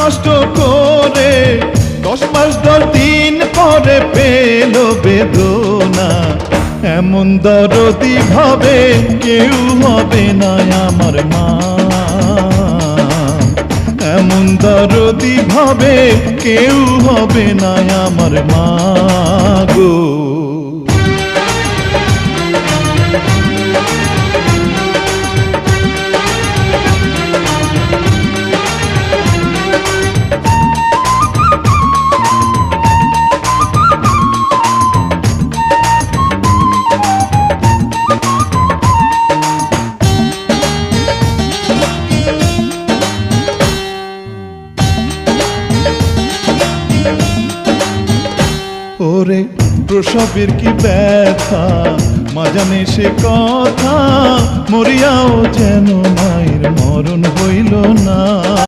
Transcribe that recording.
কষ্ট করে 10 মাস 10 দিন পরে পেল বেদনা। এমন দরদি ভাবে কেউ হবে না আমার মা, এমন দরদি ভাবে কেউ হবে না আমার মা গো। ওরে প্রসবের কি ব্যথা মা জানে সে কথা, মরিয়াও যেন মায়ের মরণ হইল না।